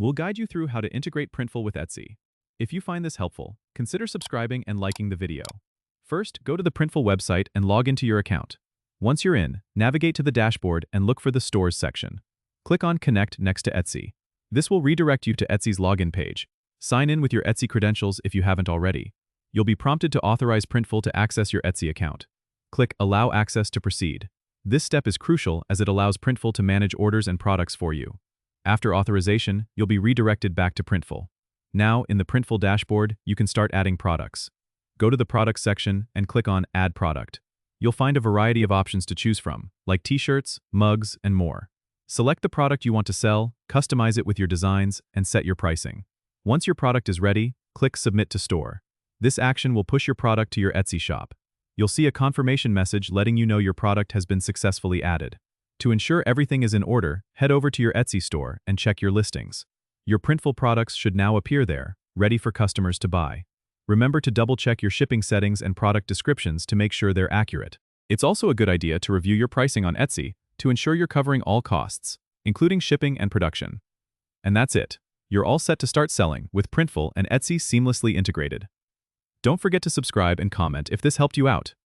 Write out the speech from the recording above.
We'll guide you through how to integrate Printful with Etsy. If you find this helpful, consider subscribing and liking the video. First, go to the Printful website and log into your account. Once you're in, navigate to the dashboard and look for the Stores section. Click on Connect next to Etsy. This will redirect you to Etsy's login page. Sign in with your Etsy credentials if you haven't already. You'll be prompted to authorize Printful to access your Etsy account. Click Allow Access to proceed. This step is crucial as it allows Printful to manage orders and products for you. After authorization, you'll be redirected back to Printful. Now, in the Printful dashboard, you can start adding products. Go to the Products section and click on Add Product. You'll find a variety of options to choose from, like t-shirts, mugs, and more. Select the product you want to sell, customize it with your designs, and set your pricing. Once your product is ready, click Submit to Store. This action will push your product to your Etsy shop. You'll see a confirmation message letting you know your product has been successfully added. To ensure everything is in order, head over to your Etsy store and check your listings. Your Printful products should now appear there, ready for customers to buy. Remember to double-check your shipping settings and product descriptions to make sure they're accurate. It's also a good idea to review your pricing on Etsy to ensure you're covering all costs, including shipping and production. And that's it. You're all set to start selling with Printful and Etsy seamlessly integrated. Don't forget to subscribe and comment if this helped you out.